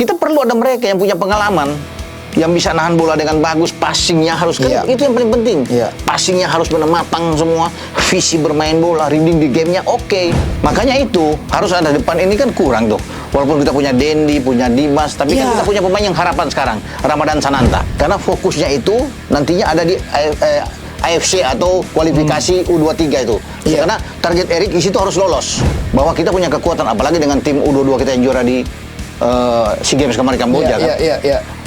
kita perlu ada mereka yang punya pengalaman, yang bisa nahan bola dengan bagus, passingnya harus kan itu yang paling penting. Passingnya harus benar matang semua, visi bermain bola, reading di gamenya oke. Makanya itu harus ada. Depan ini kan kurang tuh. Walaupun kita punya Dendi, punya Dimas, tapi kan kita punya pemain yang harapan sekarang, Ramadan Sananta. Karena fokusnya itu nantinya ada di AFC atau kualifikasi U23 itu. Karena target Erik di situ harus lolos. Bahwa kita punya kekuatan, apalagi dengan tim U22 kita yang juara di SEA Games kemarin Kamboja kan.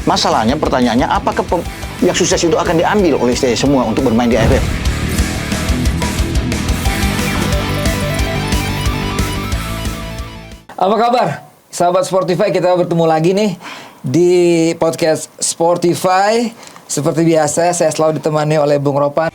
Masalahnya, pertanyaannya, apakah yang sukses itu akan diambil oleh STY semua untuk bermain di AFF? Apa kabar? Sahabat Sportify, kita bertemu lagi nih di podcast Sportify. Seperti biasa, saya selalu ditemani oleh Bung Ropan.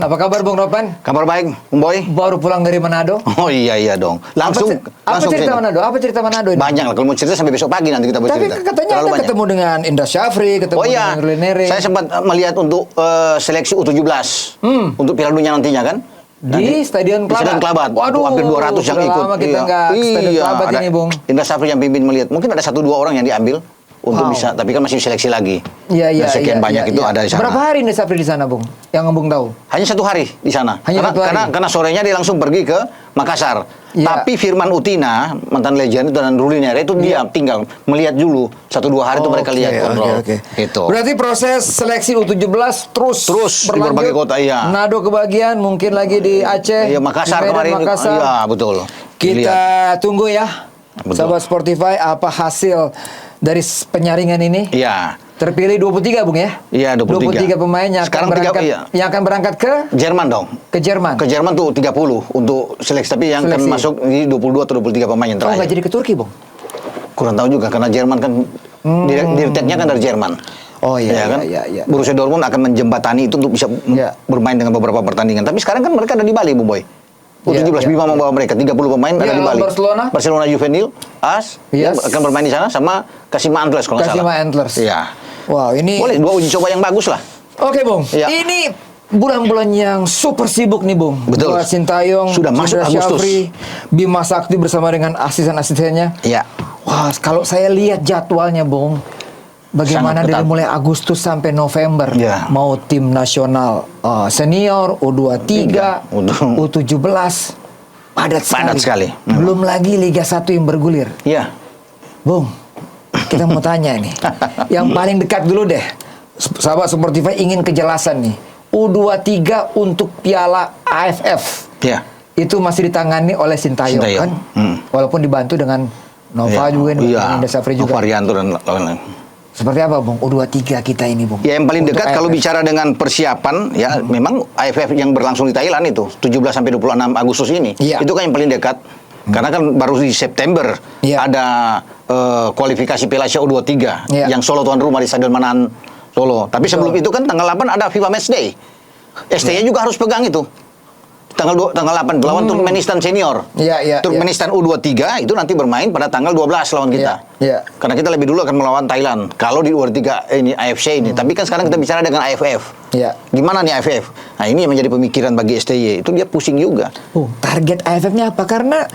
Apa kabar Bung Ropan? Kabar baik, Bung Boy. Baru pulang dari Manado. Oh iya dong. Langsung cerita Manado? Apa cerita Manado ini? Banyak lah, kalau mau cerita sampai besok pagi nanti kita bercerita. Tapi katanya Anda ketemu dengan Indra Syafri, ketemu dengan Ruli Nere. Saya sempat melihat untuk seleksi U17 untuk Piala Dunia nantinya kan. Di Stadion Klabat. Stadion Klabat. Waduh, hampir 200 yang ikut. Lama kita nggak ke Stadion Klabat ini, Bung. Indra Syafri yang pimpin melihat. Mungkin ada 1-2 orang yang diambil untuk bisa, tapi kan masih seleksi lagi. Iya. Sekian banyak itu ada di sana. Berapa hari Indra Syafri di sana, Bung? Yang Bung tahu? Hanya 1 hari di sana. Karena sorenya dia langsung pergi ke Makassar. Tapi Firman Utina, mantan legend itu, dan Ruli Nere itu dia tinggal melihat dulu 1-2 hari itu mereka lihat kontrol. Itu. Berarti proses seleksi U17 terus di berbagai kota, Manado kebagian, mungkin lagi di Aceh. Iya, Makassar kemarin. Iya, betul. Kita tunggu ya. Sahabat Sportify, apa hasil dari penyaringan ini? Iya. Terpilih 23, Bung ya? Iya, 23 pemain yang akan berangkat ke Jerman dong. Ke Jerman. Ke Jerman tuh 30 untuk seleksi, tapi yang akan masuk di 22 atau 23 pemain yang terakhir. Oh, nggak jadi ke Turki, Bung? Kurang tahu juga, karena Jerman kan direkturnya kan dari Jerman. Oh iya, kan? Iya. Borussia Dortmund akan menjembatani itu untuk bisa bermain dengan beberapa pertandingan. Tapi sekarang kan mereka ada di Bali, Bung Boy. U17 Bima membawa mereka 30 pemain ada di Bali. Barcelona Juvenil AS akan bermain di sana sama Kashima Antlers kalau nggak salah. Kashima Antlers. Iya. Wow, ini boleh 2 uji coba yang bagus lah. Oke, Bung. Ini bulan-bulan yang super sibuk nih, Bung. Betul. Buat Sintayong, sudah masuk Agustus. Syafri, Bima Sakti bersama dengan asisten-asistennya. Iya. Wah, kalau saya lihat jadwalnya, Bung, bagaimana dari mulai Agustus sampai November, mau tim nasional senior, U23, U17, padat sekali. Belum lagi Liga 1 yang bergulir. Iya. Bung, kita mau tanya nih. Yang paling dekat dulu deh. Sahabat Sportify ingin kejelasan nih. U23 untuk Piala AFF. Iya. Itu masih ditangani oleh Sintayong kan? Walaupun dibantu dengan Nova juga, Indra Syafri juga. Varianto dan lain-lain. Seperti apa, Bung? U23 kita ini, Bung. Ya, yang paling dekat kalau bicara dengan persiapan, ya memang AFF yang berlangsung di Thailand itu 17 sampai 26 Agustus ini. Itu kan yang paling dekat. Karena kan baru di September ada kualifikasi Piala Asia U23 yang Solo tuan rumah di Stadion Manahan Solo. Tapi sebelum itu kan tanggal 8 ada FIFA Matchday. STY juga harus pegang itu. Tanggal 8 lawan Turkmenistan senior. Turkmenistan U23 itu nanti bermain pada tanggal 12 lawan kita. Karena kita lebih dulu akan melawan Thailand. Kalau di U23 ini AFC ini, tapi kan sekarang kita bicara dengan AFF. Gimana nih AFF? Nah, ini yang menjadi pemikiran bagi STY. Itu dia pusing juga. Target AFF-nya apa? Karena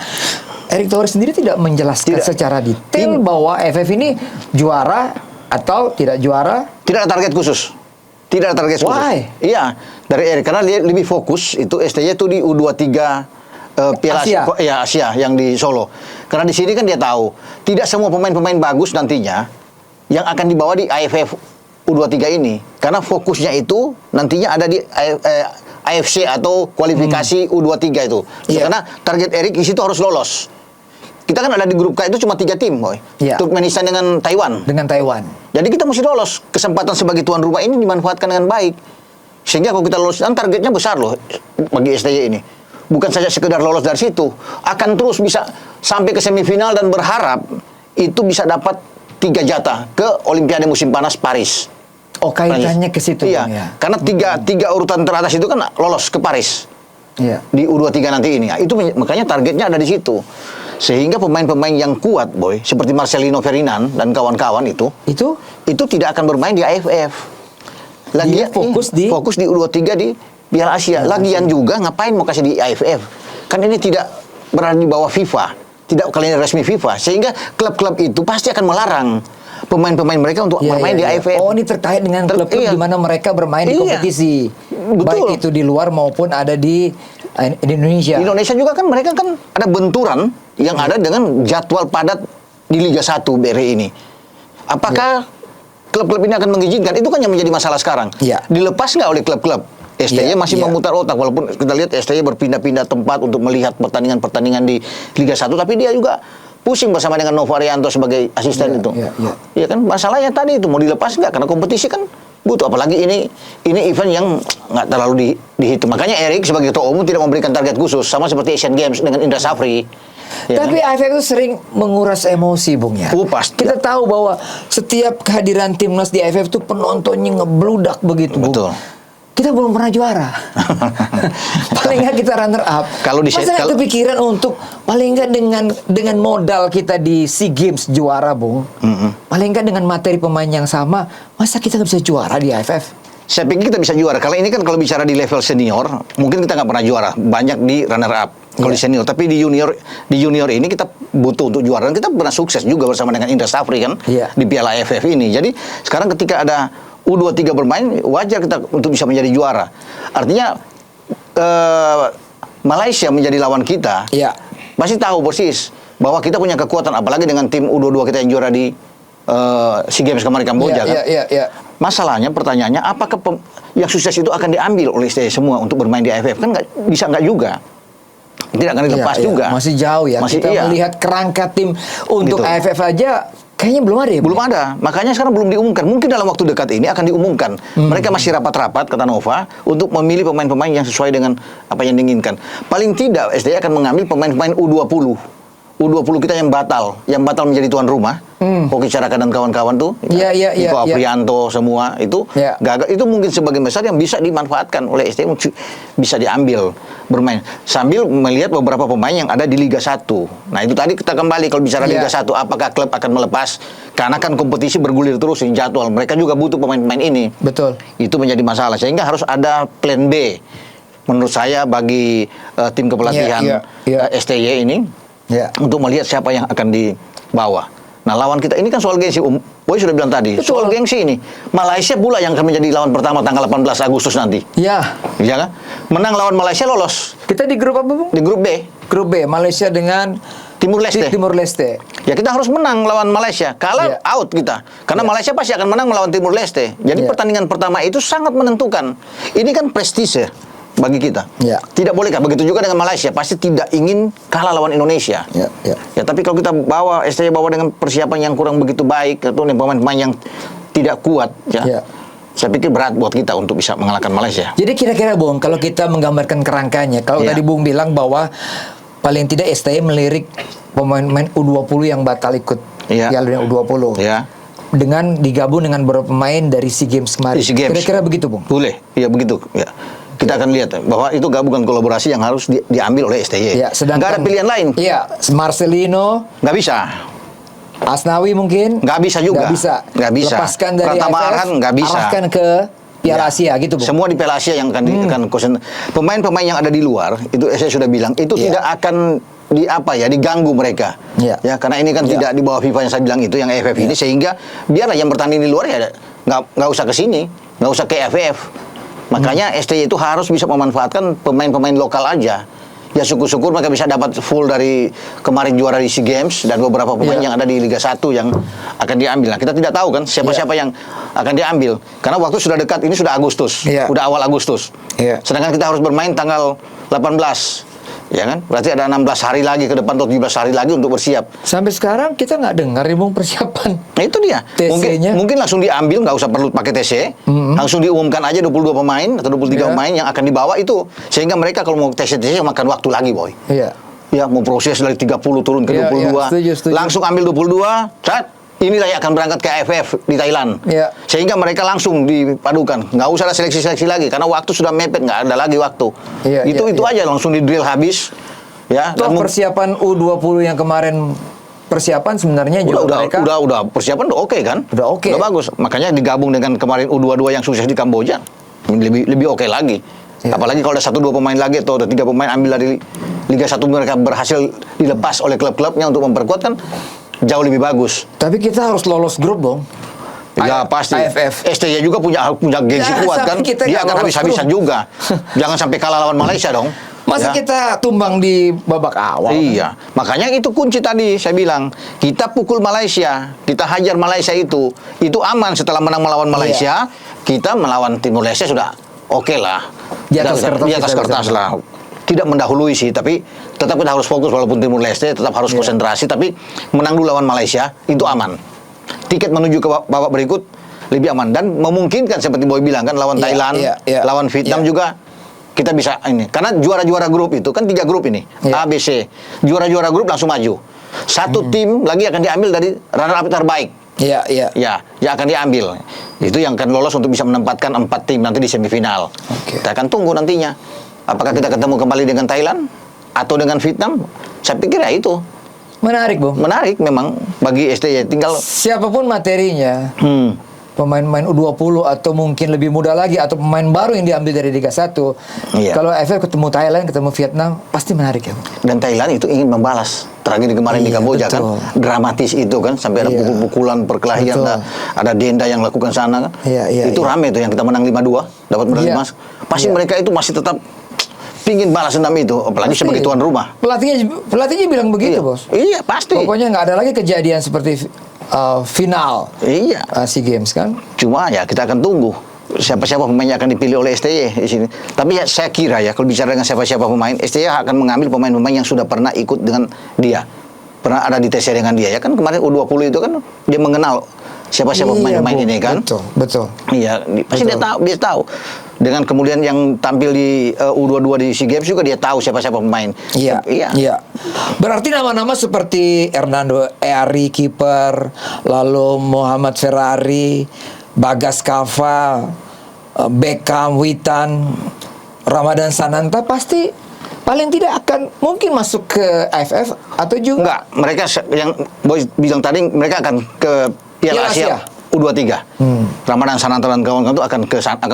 Erick Thohir sendiri tidak menjelaskan secara detail bahwa AFF ini juara atau tidak juara. Tidak ada target khusus. Tidak ada target khusus. Why? Iya, dari Erik, karena dia lebih fokus itu STY itu di U23 Piala Asia yang di Solo. Karena di sini kan dia tahu tidak semua pemain-pemain bagus nantinya yang akan dibawa di AFF U23 ini. Karena fokusnya itu nantinya ada di AFC atau kualifikasi U23 itu. Karena target Erik di situ harus lolos. Kita kan ada di grup K itu cuma 3 tim, Boy. Turkmenistan dengan Taiwan. Jadi kita mesti lolos. Kesempatan sebagai tuan rumah ini dimanfaatkan dengan baik. Sehingga kalau kita lolos, dan targetnya besar loh bagi STY ini. Bukan saja sekedar lolos dari situ, akan terus bisa sampai ke semifinal dan berharap itu bisa dapat 3 jatah ke Olimpiade musim panas Paris. Oh, kaitannya ke situ. Iya. Karena tiga urutan teratas itu kan lolos ke Paris. Di U23 nanti ini. Itu makanya targetnya ada di situ. Sehingga pemain-pemain yang kuat, Boy, seperti Marcelino Ferdinand dan kawan-kawan itu tidak akan bermain di AFF. Lagian fokus di U23 di Piala Asia. Lagian juga ngapain mau kasih di AFF? Kan ini tidak berada di bawah FIFA, tidak kalender resmi FIFA, sehingga klub-klub itu pasti akan melarang pemain-pemain mereka untuk bermain di AFF. Oh, ini terkait dengan klub-klub di mana mereka bermain di kompetisi. Betul. Baik itu di luar maupun ada di Indonesia. Di Indonesia juga kan mereka kan ada benturan yang ada dengan jadwal padat di Liga 1 BRI ini. Apakah klub-klub ini akan mengizinkan? Itu kan yang menjadi masalah sekarang. Dilepas nggak oleh klub-klub? STY masih memutar otak, walaupun kita lihat STY berpindah-pindah tempat untuk melihat pertandingan-pertandingan di Liga 1, tapi dia juga pusing bersama dengan Nova Arianto sebagai asisten itu. Iya kan, masalahnya tadi itu mau dilepas nggak? Karena kompetisi kan butuh, apalagi ini event yang nggak terlalu dihitung. Makanya Erik sebagai ketua umum tidak memberikan target khusus, sama seperti Asian Games dengan Indra Safri. Ya tapi kan? AFF itu sering menguras emosi, Bung ya. Pasti. Kita tahu bahwa setiap kehadiran timnas di AFF itu penontonnya ngebludak begitu, Bung. Betul. Kita belum pernah juara. Paling nggak kita runner up. Masa nggak kepikiran untuk paling nggak dengan modal kita di SEA Games juara, Bung. Paling nggak dengan materi pemain yang sama, masa kita nggak bisa juara di AFF? Saya pikir kita bisa juara. Kalau ini kan kalau bicara di level senior, mungkin kita nggak pernah juara. Banyak di runner up kalau di senior. Tapi di junior ini kita butuh untuk juara. Dan kita pernah sukses juga bersama dengan Indra Safri kan di Piala AFF ini. Jadi sekarang ketika ada U23 bermain, wajar kita untuk bisa menjadi juara. Artinya Malaysia menjadi lawan kita, pasti tahu persis bahwa kita punya kekuatan, apalagi dengan tim U22 kita yang juara di SEA Games kemarin Kamboja kan. Masalahnya, pertanyaannya, apakah yang sukses itu akan diambil oleh STY semua untuk bermain di AFF? Kan nggak juga. Tidak akan dilepas juga. Masih jauh ya. Kita melihat kerangka tim untuk AFF aja kayaknya belum ada ya? Belum ada. Makanya sekarang belum diumumkan. Mungkin dalam waktu dekat ini akan diumumkan. Mereka masih rapat-rapat, kata Nova, untuk memilih pemain-pemain yang sesuai dengan apa yang diinginkan. Paling tidak, SDI akan mengambil pemain-pemain U20. U20 kita yang batal menjadi tuan rumah. Hoki Caraka dan kawan-kawan tuh, Iko Aprianto semua itu gagal. Itu mungkin sebagian besar yang bisa dimanfaatkan oleh STI, bisa diambil bermain sambil melihat beberapa pemain yang ada di Liga 1. Nah, itu tadi kita kembali kalau bicara Liga 1, apakah klub akan melepas? Karena kan kompetisi bergulir terus ini jadwal. Mereka juga butuh pemain-pemain ini. Betul. Itu menjadi masalah, sehingga harus ada plan B menurut saya bagi tim kepelatihan STY ini untuk melihat siapa yang akan dibawa. Nah, lawan kita ini kan soal gengsi. Boy sudah bilang tadi, soal gengsi ini. Malaysia pula yang akan menjadi lawan pertama tanggal 18 Agustus nanti. Iya kan? Menang lawan Malaysia lolos. Kita di grup apa, Bung? Di grup B. Grup B, Malaysia dengan Timur Leste. Ya, kita harus menang lawan Malaysia. Kalah out kita. Karena Malaysia pasti akan menang melawan Timur Leste. Jadi pertandingan pertama itu sangat menentukan. Ini kan prestise bagi kita. Tidak boleh kan? Begitu juga dengan Malaysia, pasti tidak ingin kalah lawan Indonesia. Ya, tapi kalau kita STY bawa dengan persiapan yang kurang begitu baik atau pemain-pemain yang tidak kuat, saya pikir berat buat kita untuk bisa mengalahkan Malaysia. Jadi kira-kira, Bung, kalau kita menggambarkan kerangkanya, kalau tadi Bung bilang bahwa paling tidak STY melirik pemain-pemain U20 yang batal ikut Piala Dunia U20. Dengan digabung dengan beberapa pemain dari SEA Games kemarin. Kira-kira begitu, Bung? Boleh, ya begitu. Ya. Kita akan lihat bahwa itu gabungan kolaborasi yang harus diambil oleh STY. Nggak ada pilihan lain. Marcelino nggak bisa. Asnawi mungkin nggak bisa juga. Nggak bisa. Lepaskan dari AFF, nggak bisa. Arahkan ke Piala Asia gitu, Bung. Semua di Piala Asia yang akan pemain-pemain yang ada di luar itu saya sudah bilang itu tidak akan diganggu mereka. Ya, karena ini kan tidak di bawah FIFA yang saya bilang itu yang AFF ini, sehingga biarlah yang bertanding di luar ya nggak usah ke sini, nggak usah ke AFF. Makanya STY itu harus bisa memanfaatkan pemain-pemain lokal aja. Ya, syukur-syukur mereka bisa dapat full dari kemarin juara di SEA Games dan beberapa pemain yang ada di Liga 1 yang akan diambil. Nah, kita tidak tahu kan siapa-siapa yang akan diambil. Karena waktu sudah dekat, ini sudah Agustus. Sudah awal Agustus. Sedangkan kita harus bermain tanggal 18. Ya kan? Berarti ada 16 hari lagi ke depan atau 17 hari lagi untuk bersiap. Sampai sekarang kita nggak dengar Bung persiapan. Nah, itu dia. Mungkin langsung diambil, nggak usah perlu pakai TC. Langsung diumumkan aja 22 pemain atau 23 pemain yang akan dibawa itu. Sehingga mereka kalau mau TC makan waktu lagi, Boy. Ya, mau proses dari 30 turun ke 22. Setuju. Langsung ambil 22, inilah yang akan berangkat ke AFF di Thailand. Sehingga mereka langsung dipadukan. Nggak usah ada seleksi-seleksi lagi. Karena waktu sudah mepet, nggak ada lagi waktu. Itu aja langsung di drill habis. Ya, dan persiapan U20 yang kemarin persiapan sebenarnya juga mereka udah persiapan udah oke kan? Udah oke. Udah bagus. Makanya digabung dengan kemarin U22 yang sukses di Kamboja, lebih oke lagi. Ya. Apalagi kalau ada 1-2 pemain lagi atau ada 3 pemain ambil dari Liga 1 mereka berhasil dilepas oleh klub-klubnya untuk memperkuat kan jauh lebih bagus. Tapi kita harus lolos grup, Bang. Ya pasti. AFF. STY juga punya gengsi Ya, kuat kan. Dia akan habis-habisan juga. Jangan sampai kalah lawan Malaysia dong. Masa Ya. kita tumbang di babak awal? Iya, makanya itu kunci tadi saya bilang. Kita pukul Malaysia, kita hajar Malaysia itu aman setelah menang melawan Malaysia. Kita melawan Timor Leste sudah oke lah. Di atas kertas lah. Tidak mendahului sih, tapi tetap kita harus fokus walaupun Timor Leste tetap harus konsentrasi. Tapi menang dulu lawan Malaysia itu aman. Tiket menuju ke babak berikut lebih aman dan memungkinkan seperti Boy bilang kan lawan Thailand, lawan Vietnam juga. Kita bisa ini karena juara-juara grup itu kan 3 grup ini A, B, C. Juara-juara grup langsung maju. Satu tim lagi akan diambil dari runner up terbaik. Ya, yang akan diambil. Itu yang akan lolos untuk bisa menempatkan 4 tim nanti di semifinal. Kita akan tunggu nantinya. Apakah kita ketemu kembali dengan Thailand atau dengan Vietnam? Saya pikir ya itu. Menarik, Bung. Menarik memang bagi STY. Tinggal siapapun materinya. Pemain-pemain U20 atau mungkin lebih muda lagi atau pemain baru yang diambil dari Liga 1. Kalau AFF ketemu Thailand, ketemu Vietnam, pasti menarik ya. Dan Thailand itu ingin membalas tragedi kemarin di Kamboja kan. Dramatis itu kan sampai ada pukul-pukulan, perkelahian, ada denda yang lakukan sana kan. Itu rame tuh yang kita menang 5-2, dapat medali emas. Pasti mereka itu masih tetap pingin balas dendam itu, apalagi sebagai tuan rumah. Pelatihnya bilang begitu, Bos. Iya, pasti. Pokoknya nggak ada lagi kejadian seperti final SEA Games kan. Cuma ya kita akan tunggu siapa-siapa pemain yang akan dipilih oleh STY di sini. Tapi ya, saya kira ya kalau bicara dengan siapa-siapa pemain, STY akan mengambil pemain-pemain yang sudah pernah ikut dengan dia, pernah ada di TC dengan dia. Ya kan kemarin U20 itu kan dia mengenal siapa-siapa pemain-pemain ini kan. Betul. Iya, pasti dia tahu. Dengan kemudian yang tampil di U22 di SEA Games juga dia tahu siapa-siapa pemain. Iya. Berarti nama-nama seperti Hernando Eari kiper, lalu Muhammad Ferrari, Bagas Kava, Beckham, Witan, Ramadan Sananta pasti paling tidak akan mungkin masuk ke AFF atau juga enggak. Mereka yang Boy bilang tadi mereka akan ke Piala Asia U23. Ramadan Sananta dan kawan-kawan itu akan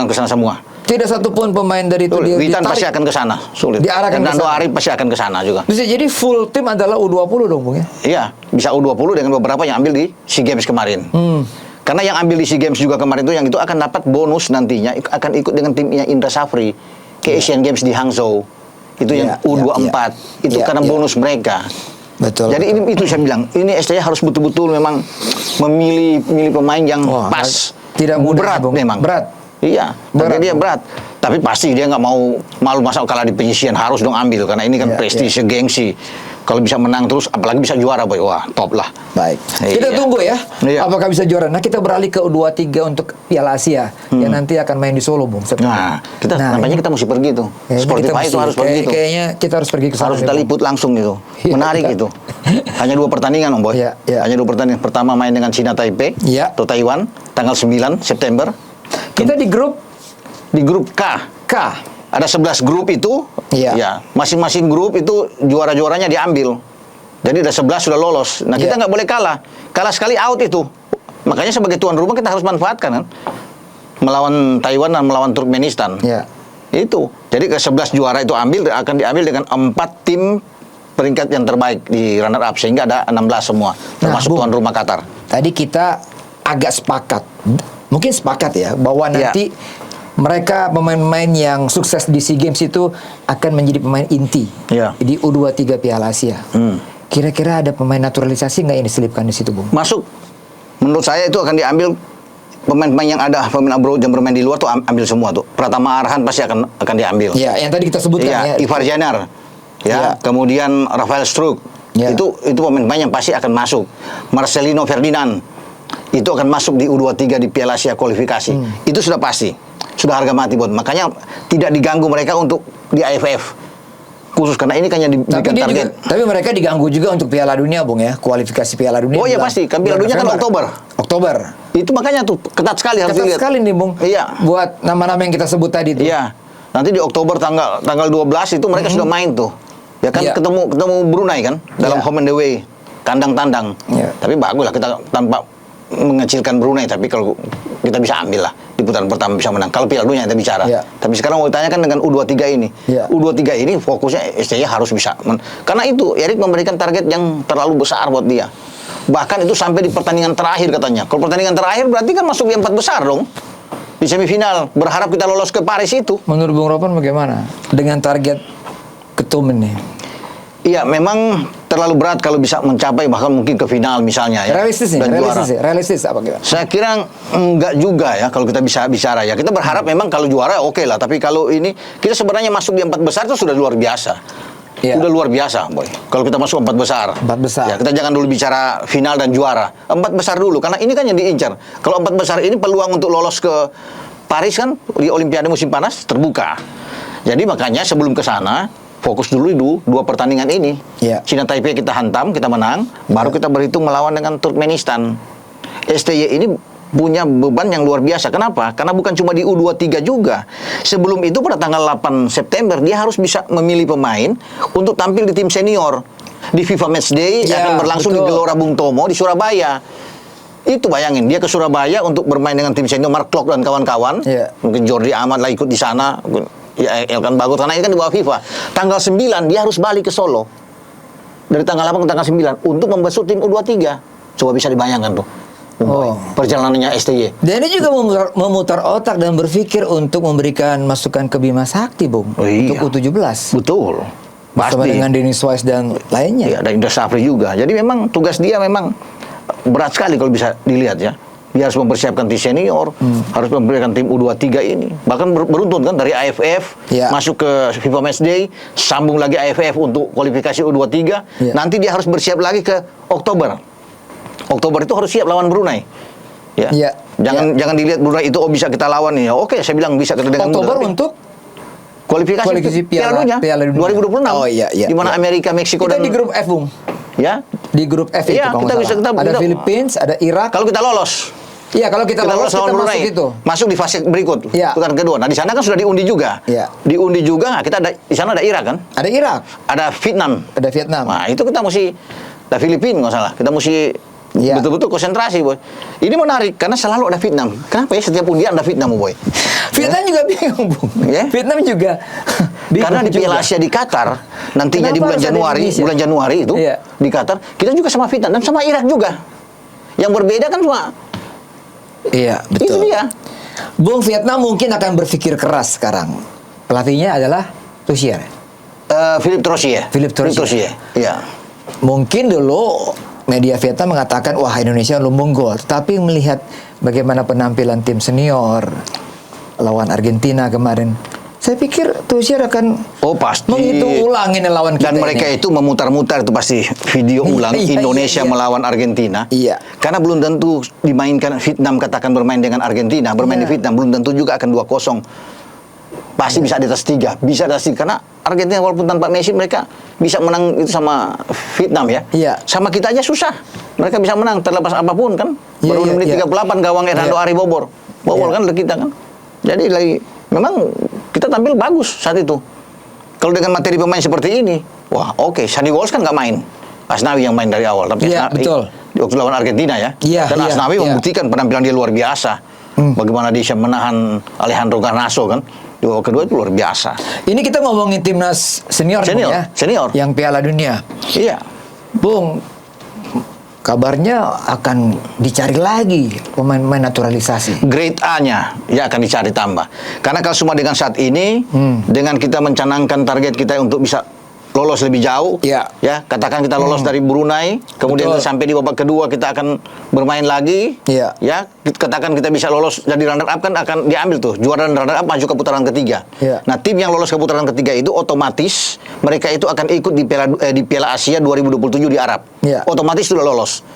ke sana semua. Tidak satupun pemain dari itu Witan pasti akan ke sana, sulit. Diarahkan ke Hernando sana. Arif pasti akan ke sana juga. Bisa jadi full tim adalah U20 dong, Bung ya? Iya, bisa U20 dengan beberapa yang ambil di SEA Games kemarin. Karena yang ambil di SEA Games juga kemarin itu akan dapat bonus nantinya akan ikut dengan timnya Indra Safri ke Asian Games di Hangzhou. Itu yang U24. Itu karena bonus mereka. Betul. Jadi ini itu saya bilang, ini STY harus betul-betul memang memilih pemain yang pas. Tidak mudah, berat memang. Berat. Iya, tapi dia berat. Tapi pasti dia nggak mau malu masa kalah di penyisian, harus dong ambil karena ini kan prestise, gengsi. Kalau bisa menang terus, apalagi bisa juara, Boy. Wah, top lah. Baik. Kita tunggu ya, apakah bisa juara. Nah, kita beralih ke U23 untuk Piala Asia yang nanti akan main di Solo, Bung. Nampaknya kita mesti pergi tuh. Spotify itu harus pergi tuh. Kayaknya kita harus pergi ke sana. Harus kita liput langsung gitu. Menarik itu. Hanya 2 pertandingan, Om Boy. Hanya 2 pertandingan. Pertama main dengan China Taipei atau Taiwan tanggal 9 September. Kita di grup K. Ada 11 grup itu. Ya, masing-masing grup itu juara-juaranya diambil. Jadi ada 11 sudah lolos. Nah, kita nggak boleh kalah. Kalah sekali out itu. Makanya sebagai tuan rumah kita harus manfaatkan kan. Melawan Taiwan dan melawan Turkmenistan. Itu. Jadi ke 11 juara itu akan diambil dengan 4 tim peringkat yang terbaik di runner up sehingga ada 16 semua termasuk tuan rumah Qatar. Tadi kita agak sepakat. Mungkin sepakat ya bahwa nanti mereka pemain-pemain yang sukses di SEA Games itu akan menjadi pemain inti di U23 Piala Asia. Kira-kira ada pemain naturalisasi nggak yang diselipkan di situ, Bung? Masuk. Menurut saya itu akan diambil pemain-pemain yang ada, pemain abroad yang bermain di luar tuh ambil semua tuh. Pratama Arhan pasti akan diambil. Ya, yang tadi kita sebutkan Ivar Janar. Kemudian Rafael Struk. Itu pemain-pemain yang pasti akan masuk. Marcelino Ferdinand itu akan masuk di U23 di Piala Asia kualifikasi. Itu sudah pasti. Sudah harga mati buat. Makanya tidak diganggu mereka untuk di AFF. Khusus karena ini kan yang diberikan target. Tapi mereka diganggu juga untuk Piala Dunia, Bung ya. Kualifikasi Piala Dunia. Oh iya pasti. Kan Piala Dunia kan Oktober. Itu makanya tuh ketat sekali harus dilihat. Ketat sekali nih, Bung. Iya. Buat nama-nama yang kita sebut tadi tuh. Iya. Nanti di Oktober tanggal 12 itu mereka sudah main tuh. Ya kan ketemu Brunei kan dalam home and away. kandang tandang. Tapi bagus lah kita tanpa mengecilkan Brunei, tapi kalau kita bisa ambil lah di putaran pertama bisa menang. Kalau Piala Dunia kita bicara. Tapi sekarang mau ditanyakan dengan U23 ini. U23 ini fokusnya STY harus bisa. Karena itu Erik memberikan target yang terlalu besar buat dia. Bahkan itu sampai di pertandingan terakhir katanya. Kalau pertandingan terakhir berarti kan masuk di 4 besar dong. Di semifinal, berharap kita lolos ke Paris itu. Menurut Bung Ropan bagaimana dengan target ketum ini? Iya, memang terlalu berat kalau bisa mencapai bahkan mungkin ke final misalnya ya. Realistis apa kira? Saya kira enggak juga ya kalau kita bisa bicara ya. Kita berharap memang kalau juara oke lah, tapi kalau ini kita sebenarnya masuk di 4 besar itu sudah luar biasa. Udah luar biasa, boy. Kalau kita masuk 4 besar. 4 besar. Ya, kita jangan dulu bicara final dan juara. 4 besar dulu karena ini kan yang diincar. Kalau 4 besar ini peluang untuk lolos ke Paris kan di Olimpiade musim panas terbuka. Jadi makanya sebelum ke sana fokus dulu 2 pertandingan ini. China Taipei kita hantam, kita menang, baru kita berhitung melawan dengan Turkmenistan. STY ini punya beban yang luar biasa. Kenapa? Karena bukan cuma di U23 juga. Sebelum itu pada tanggal 8 September dia harus bisa memilih pemain untuk tampil di tim senior. Di FIFA Matchday akan berlangsung di Gelora Bung Tomo di Surabaya. Itu bayangin, dia ke Surabaya untuk bermain dengan tim senior Mark Klok dan kawan-kawan. Mungkin Jordi Amat lah ikut di sana. Ya, Elkan Bagot, karena ini kan di bawah FIFA. Tanggal 9 dia harus balik ke Solo. Dari tanggal 8 ke tanggal 9 untuk membesut tim U23. Coba bisa dibayangkan tuh. Perjalanannya STY. Dan ini juga memutar otak dan berpikir untuk memberikan masukan ke Bima Sakti, Bung. Untuk U17. Betul. Bersama dengan Dennis Wise dan lainnya. Iya, dan Indra Safri juga. Jadi memang tugas dia memang berat sekali kalau bisa dilihat ya. Dia harus mempersiapkan tim senior, harus mempersiapkan tim U23 ini. Bahkan beruntun kan dari AFF masuk ke FIFA Matchday, sambung lagi AFF untuk kualifikasi U23. Nanti dia harus bersiap lagi ke Oktober. Oktober itu harus siap lawan Brunei. Jangan dilihat Brunei itu bisa kita lawan nih. Oke, saya bilang bisa kita dengan Oktober untuk kualifikasi Piala Dunia 2026. Di mana Amerika, Meksiko kita dan di grup F, Bung. Di grup F itu ada Philippines, ada Irak. Kalau kita lolos. Iya, kalau kita lolos lawan kita Brunei, masuk itu. masuk di fase berikut, putaran kedua. Nah, di sana kan sudah diundi juga. Diundi juga, kita ada di sana ada Irak kan? Ada Irak. Ada Vietnam. Nah, itu kita mesti ada Filipina nggak salah. Kita mesti betul-betul konsentrasi, boy. Ini menarik karena selalu ada Vietnam. Kenapa ya setiap undian ada Vietnam, boy? Vietnam juga bingung, Bung. Vietnam juga bingung. Karena di Piala Asia di Qatar nantinya di bulan Januari itu di Qatar, kita juga sama Vietnam dan sama Irak juga. Yang berbeda kan cuma betul. Itu dia. Bung, Vietnam mungkin akan berpikir keras sekarang. Pelatihnya adalah Troussier. Philippe Troussier. Iya. Mungkin dulu media Vietnam mengatakan wah Indonesia lumbung gol, tapi melihat bagaimana penampilan tim senior lawan Argentina kemarin, saya pikir Troussier akan pasti menghitung ulang ini lawan kita. Dan mereka itu memutar-mutar itu pasti video ulang Indonesia melawan Argentina. Karena belum tentu dimainkan Vietnam, katakan bermain dengan Argentina, bermain di Vietnam belum tentu juga akan 2-0. Pasti bisa di atas 3, karena Argentina walaupun tanpa Messi mereka bisa menang itu sama Vietnam ya. Sama kita aja susah. Mereka bisa menang terlepas apapun kan. Baru menit 38 gawang Hernando Ari bobol kan kita kan. Jadi lagi memang kita tampil bagus saat itu. Kalau dengan materi pemain seperti ini, wah oke. Shani Walsh kan nggak main. Asnawi yang main dari awal, tapi betul. Di waktu lawan Argentina ya. Dan Asnawi membuktikan penampilan dia luar biasa. Bagaimana dia bisa menahan Alejandro Garnacho kan. Di babak kedua itu luar biasa. Ini kita ngomongin timnas senior. Yang Piala Dunia. Bung, kabarnya akan dicari lagi pemain-pemain naturalisasi. Grade A-nya ya akan dicari tambah. Karena kalau semua dengan saat ini, dengan kita mencanangkan target kita untuk bisa lolos lebih jauh, ya katakan kita lolos dari Brunei, kemudian sampai di babak kedua kita akan bermain lagi, ya katakan kita bisa lolos jadi runner up kan akan diambil tuh juara dan runner up maju ke putaran ketiga. Nah tim yang lolos ke putaran ketiga itu otomatis mereka itu akan ikut di Piala Asia 2027 di Arab, otomatis sudah lolos.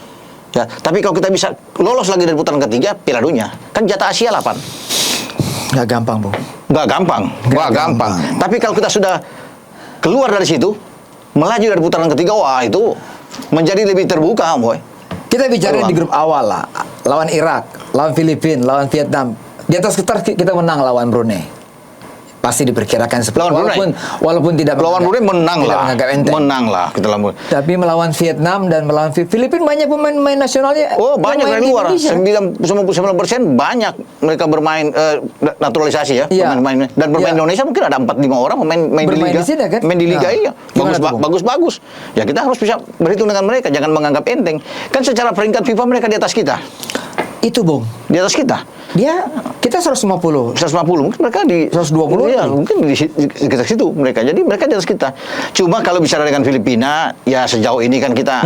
Ya, tapi kalau kita bisa lolos lagi dari putaran ketiga Piala Dunia, kan jatah Asia 8. Nggak gampang, Bu. Nggak gampang. Tapi kalau kita sudah keluar dari situ, melaju dari putaran ketiga, wah itu menjadi lebih terbuka, boy. Kita bicara di grup awal lah, lawan Irak, lawan Filipina, lawan Vietnam. Di atas kertas kita menang lawan Brunei. pasti diperkirakan seperti lawan walaupun tidak lawan Brunei menang lah kita lawan. Tapi melawan Vietnam dan melawan Filipina banyak pemain nasionalnya. Oh, banyak dari luar. 99% banyak mereka bermain naturalisasi ya, pemain-pemain. Dan bermain Indonesia mungkin ada 4-5 orang main di liga. Main di liga iya. Bagus. Ya kita harus bisa berhitung dengan mereka, jangan menganggap enteng. Kan secara peringkat FIFA mereka di atas kita. Itu, Bung. Di atas kita. Kita 150. Mungkin mereka di 120. Iya, mungkin di sekitar situ mereka. Jadi mereka di atas kita. Cuma kalau bicara dengan Filipina, ya sejauh ini kan kita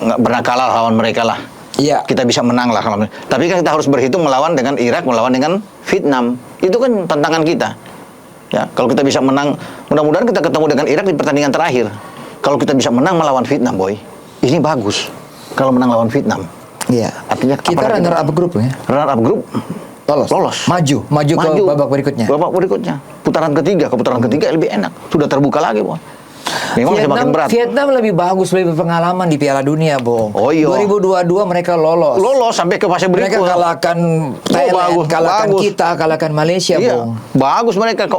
nggak pernah kalah lawan mereka lah. Iya. Kita bisa menang lah. Tapi kan kita harus berhitung melawan dengan Irak, melawan dengan Vietnam. Itu kan tantangan kita. Ya, kalau kita bisa menang, mudah-mudahan kita ketemu dengan Irak di pertandingan terakhir. Kalau kita bisa menang melawan Vietnam, boy, ini bagus. Kalau menang lawan Vietnam. Iya. Artinya kita runner up grup ya. Runner up grup lolos. Maju ke babak berikutnya. Putaran ketiga lebih enak. Sudah terbuka lagi, boy. Memang semakin berat. Vietnam lebih bagus, lebih pengalaman di Piala Dunia, Bung. Oh iya. 2022 mereka lolos sampai ke fase berikutnya. Mereka kalahkan Thailand, kalahkan Malaysia, Bung. Bagus mereka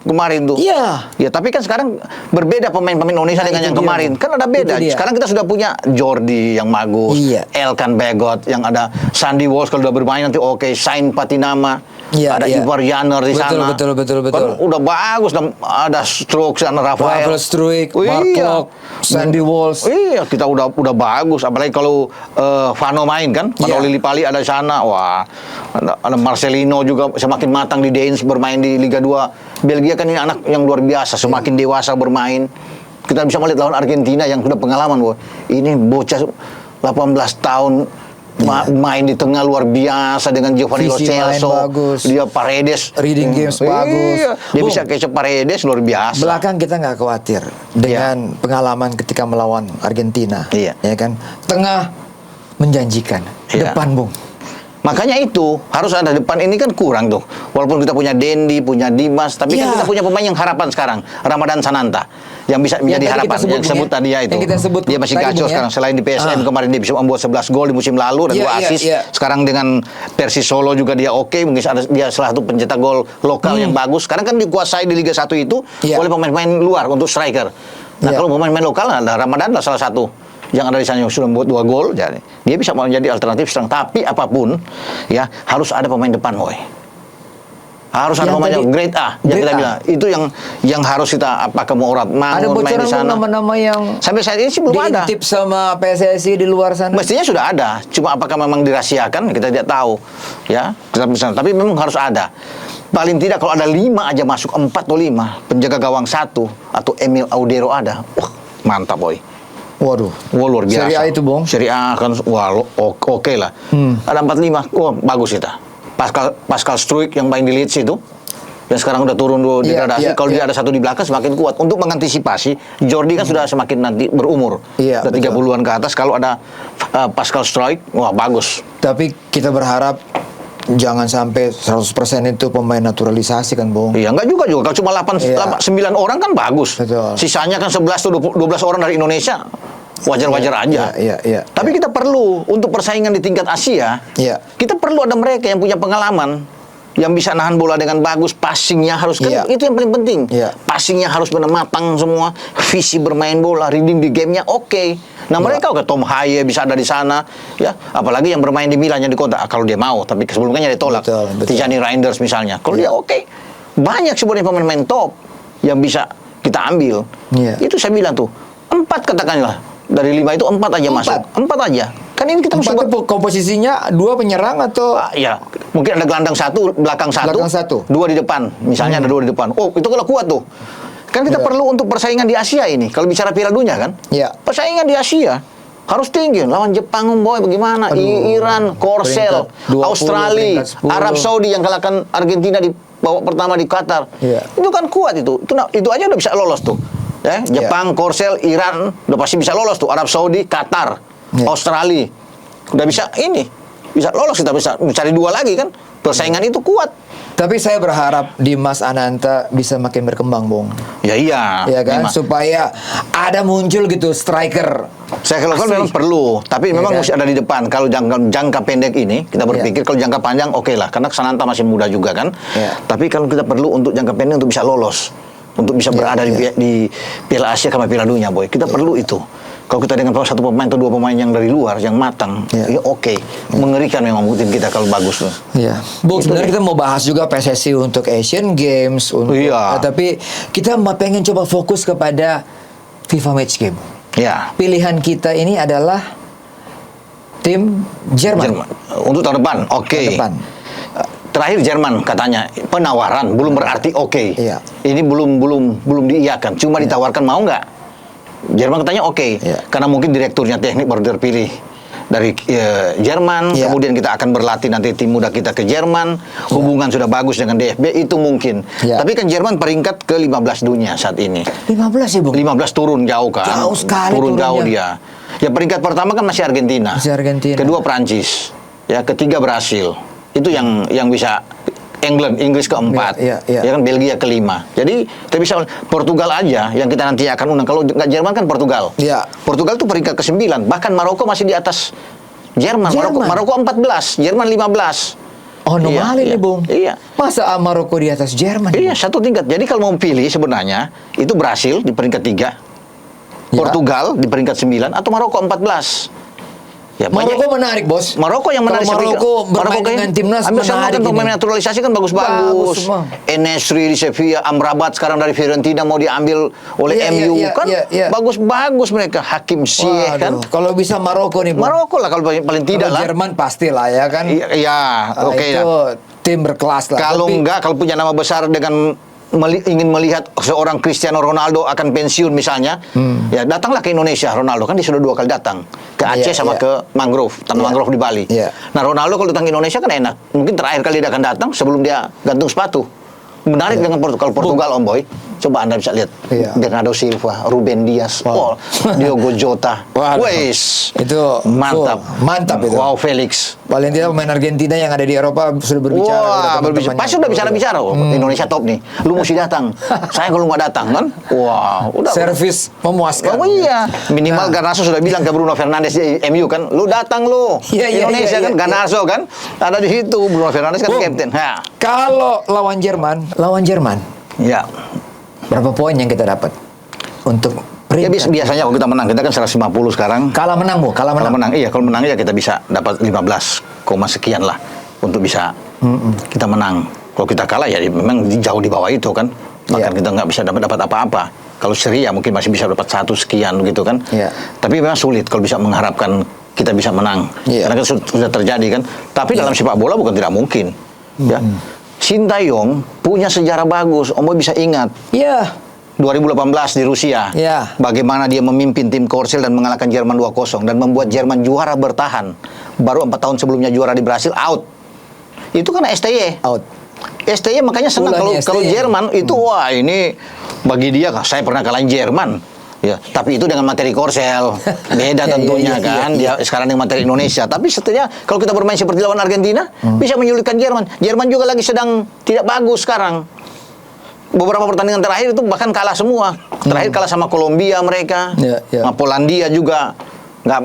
kemarin tuh. Iya. Ya, tapi kan sekarang berbeda pemain-pemain Indonesia dengan yang kemarin. Kan ada beda. Sekarang kita sudah punya Jordi yang bagus, Elkan Bagot yang ada, Sandy Walsh kalau udah bermain nanti Sain Patinama. Ada Ivar Janer di sana. Betul. Kan udah bagus, ada Strokes, ada Rafael Struik, Mark Klok, Sandy Walsh. Iya, kita udah bagus. Apalagi kalau Vano main kan, Vano Lillipali ada di sana. Wah, ada Marcelino juga semakin matang di Dens bermain di Liga 2. Belgia kan ini anak yang luar biasa, semakin dewasa bermain. Kita bisa melihat lawan Argentina yang sudah pengalaman, boy. Ini bocah 18 tahun main di tengah luar biasa dengan Giovanni Lo Celso, dia Paredes, reading games bagus. Dia bisa kayak Paredes luar biasa. Belakang kita nggak khawatir dengan pengalaman ketika melawan Argentina, ya kan? Tengah menjanjikan, depan, Bung. Makanya itu harus ada depan, ini kan kurang tuh. Walaupun kita punya Dendi, punya Dimas, tapi kan kita punya pemain yang harapan sekarang, Ramadan Sananta, yang bisa menjadi harapan. Yang sebut tadi ya itu. Dia masih kacau sekarang. Selain di PSM kemarin dia bisa membuat 11 gol di musim lalu dan 2 assist. Sekarang dengan Persis Solo juga dia mungkin dia salah satu pencetak gol lokal yang bagus. Sekarang kan dikuasai di Liga 1 itu oleh pemain-pemain luar untuk striker. Nah, kalau pemain-pemain lokal ada Ramadan lah salah satu yang ada di sana yang sudah membuat 2 gol, jadi dia bisa menjadi alternatif serang. Tapi apapun, ya harus ada pemain depan, boy. Harus ada pemain yang grade A, yang kita bilang. Itu yang harus kita mau Mangun main di sana. Ada nama-nama yang sampai saat ini sih belum ada. Diintip sama PSSI di luar sana. Mestinya sudah ada, cuma apakah memang dirahasiakan kita tidak tahu, ya. Tapi memang harus ada. Paling tidak kalau ada 5 aja masuk, 4 atau 5 penjaga gawang 1 atau Emil Audero ada, mantap, boy. Waduh, luar biasa. Serie A itu, Bung. Serie A kan, oke lah. Ada 4-5, bagus kita. Pascal Struik yang main di Leeds itu, yang sekarang udah turun degradasi. Kalau dia ada satu di belakang semakin kuat. Untuk mengantisipasi, Jordi kan sudah semakin nanti berumur. Udah 30-an ke atas. Kalau ada Pascal Struik, bagus. Tapi kita berharap jangan sampai 100% itu pemain naturalisasi kan, Bung. Iya, enggak juga. Kalau cuma 9 orang kan bagus. Betul. Sisanya kan 11 atau 12 orang dari Indonesia. Wajar-wajar aja. Iya. Tapi kita perlu untuk persaingan di tingkat Asia. Kita perlu ada mereka yang punya pengalaman, yang bisa nahan bola dengan bagus, passingnya harus kan itu yang paling penting. Passingnya harus benar matang semua, visi bermain bola, reading di gamenya oke. Nah mereka Tom Haye bisa ada di sana, ya. Apalagi yang bermain di Milan yang di kota, kalau dia mau. Tapi sebelumnya dia tolak. Tijani Reinders misalnya, kalau dia oke. Banyak sebenarnya pemain-pemain top yang bisa kita ambil. Itu saya bilang tuh 4 katakanlah. Dari 5 itu 4 aja masuk. 4 aja. Kan ini kita mesti komposisinya 2 penyerang atau ya, mungkin ada gelandang 1, belakang 1, 2 di depan. Misalnya ada 2 di depan. Itu kalau kuat tuh. Kan kita perlu untuk persaingan di Asia ini. Kalau bicara Piala Dunia kan? Persaingan di Asia harus tinggi. Lawan Jepang, boy, bagaimana? Iran, Korsel, Australia, Arab Saudi yang kalahkan Argentina di babak pertama di Qatar. Itu kan kuat itu. Itu aja udah bisa lolos tuh. Jepang, Korsel, Iran udah pasti bisa lolos tuh. Arab Saudi, Qatar, Australia udah bisa bisa lolos. Kita bisa mencari 2 lagi kan. Persaingan itu kuat. Tapi saya berharap Dimas Ananta bisa makin berkembang, Bung. Iya kan, memang. Supaya ada muncul gitu striker Cycle lokal memang perlu, tapi memang mesti ada di depan. Kalau jangka pendek ini kita berpikir, kalau jangka panjang oke lah, karena Sananta masih muda juga kan. Tapi kalau kita perlu untuk jangka pendek untuk bisa lolos, untuk bisa berada di Piala Asia sama Piala Dunia, boy. Kita perlu itu. Kalau kita dengan satu pemain atau dua pemain yang dari luar yang matang, ya oke. Mengerikan memang tim kita kalau bagus tuh. Iya. Bu, sebenarnya kita mau bahas juga PSSI untuk Asian Games, untuk, tapi kita pengen coba fokus kepada FIFA Match Game. Ya. Pilihan kita ini adalah tim Jerman. Untuk tahun depan, oke. Terakhir Jerman katanya penawaran, belum berarti oke. Iya. Ini belum diiyakan, cuma ditawarkan mau nggak? Jerman katanya oke. Karena mungkin direkturnya teknik baru terpilih dari Jerman, kemudian kita akan berlatih nanti tim muda kita ke Jerman, hubungan sudah bagus dengan DFB, itu mungkin. Tapi kan Jerman peringkat ke-15 dunia saat ini. 15 ya, Bung? 15 turun jauh kan. Jauh sekali turun turunnya. jauh dia. Ya peringkat pertama kan masih Argentina. Kedua Prancis. Ya ketiga Brasil. Itu yang bisa Inggris keempat, ya kan, Belgia kelima. Jadi kita bisa Portugal aja yang kita nanti akan undang. Kalau nggak Jerman kan Portugal. Portugal tuh peringkat ke-9. Bahkan Maroko masih di atas Jerman. Maroko 14, Jerman 15. Oh, normal ini, Bung. Iya. Masa Maroko di atas Jerman? Iya, satu tingkat. Jadi kalau mau pilih sebenarnya itu Brasil di peringkat 3, Portugal di peringkat 9, atau Maroko 14. Ya, Maroko menarik, Bos. Maroko yang menarik. Maroko bermain dengan timnas menarik. Kan pemain naturalisasi kan bagus-bagus. Enesri di Sevilla, Amrabat sekarang dari Fiorentina mau diambil oleh MU kan. Bagus-bagus mereka. Hakim Ziyech kan. Kalau bisa Maroko nih, Bung. Maroko lah kalau paling tidak lah. Jerman pastilah ya kan. Iya, oke ya. Itu tim berkelas lah. Kalau enggak, kalau punya nama besar dengan ingin melihat seorang Cristiano Ronaldo akan pensiun misalnya, ya datanglah ke Indonesia. Ronaldo kan dia sudah 2 kali datang ke Aceh sama ke Mangrove, Taman Mangrove di Bali. Nah, Ronaldo kalau datang ke Indonesia kan enak. Mungkin terakhir kali dia akan datang sebelum dia gantung sepatu. Menarik dengan Portugal, Om Boy. Coba Anda bisa lihat Bernardo Silva, Ruben Dias, Diogo Jota. Wes, itu mantap itu. Wow, Felix. Paling tidak pemain Argentina yang ada di Eropa sudah berbicara. Pasti sudah bicara. Indonesia top nih. Lu mesti datang. Saya kalau nggak datang kan, udah. Servis memuaskan. Oh iya. Minimal Garnacho sudah bilang ke Bruno Fernandes di MU kan, lu datang lu. Indonesia kan, Garnacho kan ada di situ. Bruno Fernandes kan kapten. Kalau lawan Jerman. Ya. Berapa poin yang kita dapat untuk peringkat? Ya biasanya kalau kita menang, kita kan 150 sekarang. Kalau menang, Bu. Kalau menang. Iya, kalau menang ya kita bisa dapat 15, sekian lah untuk bisa kita menang. Kalau kita kalah ya memang jauh di bawah itu kan. Bahkan kita nggak bisa dapat apa-apa. Kalau seri ya mungkin masih bisa dapat 1 sekian gitu kan. Tapi memang sulit kalau bisa mengharapkan kita bisa menang. Karena kan sudah terjadi kan. Tapi dalam sepak bola bukan tidak mungkin. Ya. Sintayong punya sejarah bagus. Om Boy bisa ingat. 2018 di Rusia. Bagaimana dia memimpin tim Korsel dan mengalahkan Jerman 2-0 dan membuat Jerman juara bertahan. Baru 4 tahun sebelumnya juara di Brasil out. Itu kan STY. STY makanya senang kalau Jerman itu wah ini bagi dia saya pernah kalahin Jerman. Ya, tapi itu dengan materi Korsel. Beda tentunya kan. Dia sekarang dengan materi Indonesia. Tapi setidaknya kalau kita bermain seperti lawan Argentina, bisa menyulitkan Jerman. Jerman juga lagi sedang tidak bagus sekarang. Beberapa pertandingan terakhir itu bahkan kalah semua. Terakhir kalah sama Kolombia mereka. Sama Polandia juga nggak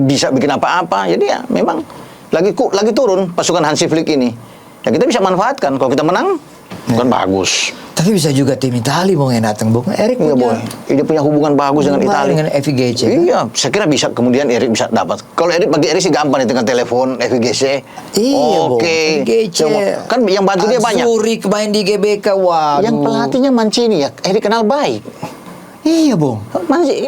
bisa bikin apa-apa. Jadi ya memang lagi turun pasukan Hansi Flick ini. Ya kita bisa manfaatkan. Kalau kita menang, bukan bagus. Tapi bisa juga tim Itali Bung yang datang, Bung. Erik dia punya hubungan bagus dengan Itali. Dengan FIGC. Iya, saya kira bisa kemudian Erik bisa dapat. Kalau bagi Erik sih gampang nih dengan telepon FIGC. Oke. Kan yang bantu dia banyak. Azuri main di GBK. Waduh. Yang pelatihnya Mancini ya. Erik kenal baik. Iya, Bung.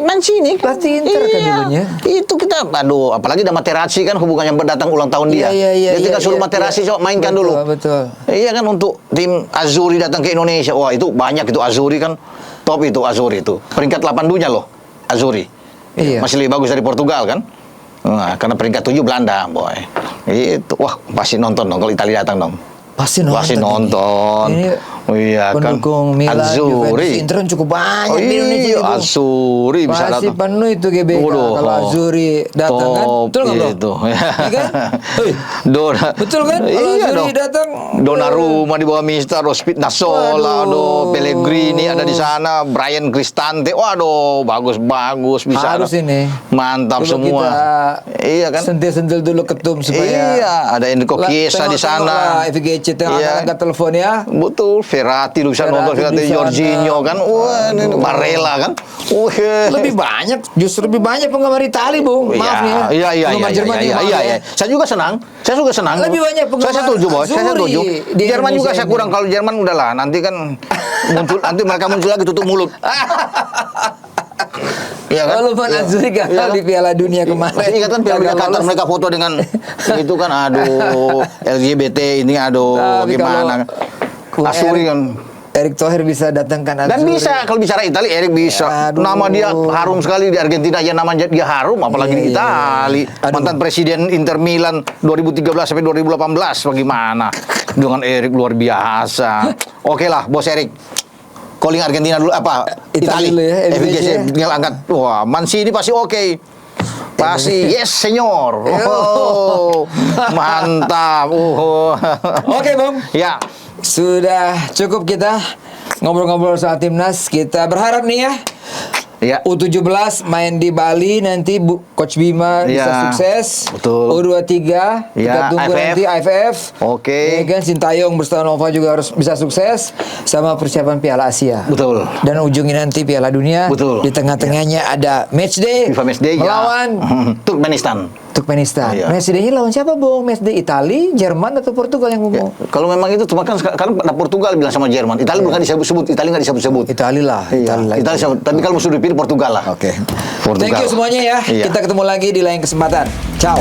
Mancini pelatih Inter kan dulunya. Itu kita apalagi ada Materazzi kan hubungannya berdatang ulang tahun dia. Dia tinggal suruh Materazzi coba mainkan dulu. Betul. Iya kan untuk tim Azuri datang ke Indonesia. Wah, itu banyak itu Azuri kan. Top itu Azuri itu. Peringkat 8 dunia loh Azuri. Masih lebih bagus dari Portugal kan. Nah, karena peringkat 7 Belanda, boy. Itu pasti nonton dong kalau Italia datang dong. Pasti nonton. Ini Oh iya kan. Pendukung Milan, Juventus, Inter cukup banyak di Indonesia itu. Azzurri bisa pasti datang. penuh itu GBK kalau Azzurri datang kan. Betul nggak bro? Itu. Iya kan? Betul kan? Kalau Azzurri datang. Donnarumma di bawah Mister, Spinazzola, Pellegrini ada di sana, Brian Cristante. Waduh, bagus bisa. Harus ini. Mantap dulu semua. Iya kan? Sentil-sentil dulu ketum supaya. Iya, ada Enrico Chiesa di sana. FGC angkat telepon ya. Betul, Verratti lu bisa nonton Verratti, Jorginho kan. Wah, ini Barella kan. Lebih banyak, justru lebih banyak penggemar Itali, Bung. Maaf nih ya. Iya. Saya juga senang. Lebih banyak penggemar. Saya setuju, Bos. Saya setuju. Jerman juga saya kurang. Kalau Jerman udahlah, nanti kan nanti mereka muncul lagi tutup mulut. Ya kan? Walaupun Azzurri gagal di Piala Dunia kemarin. Masih ingat kan Piala Dunia Qatar mereka foto dengan itu kan aduh LGBT ini gimana. Azzurri kan Erick Thohir bisa datangkan Azzurri. Dan bisa kalau bicara Italia Erick bisa. Nama dia harum sekali di Argentina aja nama dia harum apalagi di Italia. Mantan presiden Inter Milan 2013 sampai 2018 bagaimana dengan Erick luar biasa. Oke lah Bos Erick. Calling Argentina dulu apa? Italia ya, FGC tinggal angkat. Wah, Mancini pasti oke. Pasti yes senyor. Oh, mantap. Oke, Bang. Ya. Sudah cukup kita ngobrol-ngobrol soal timnas. Kita berharap nih ya. Ya. U17 main di Bali nanti Coach Bima bisa sukses. Betul. U23 kita tunggu nanti AFF. Oke. Ya kan Sintayong Berstanova juga harus bisa sukses sama persiapan Piala Asia. Betul. Dan ujungnya nanti Piala Dunia. Betul. Di tengah-tengahnya ada matchday. FIFA matchday melawan Turkmenistan. Turkmenistan. Matchday-nya lawan siapa, Bung? Matchday Italia, Jerman atau Portugal yang ngomong? Ya, kalau memang itu cuma kan ada Portugal bilang sama Jerman. Italia bukan disebut-sebut. Italia nggak disebut-sebut. Italia lah. Italia disebut. Tapi kalau musuh dipilih Portugal lah. Oke. Thank you semuanya ya. Kita ketemu lagi di lain kesempatan. Ciao.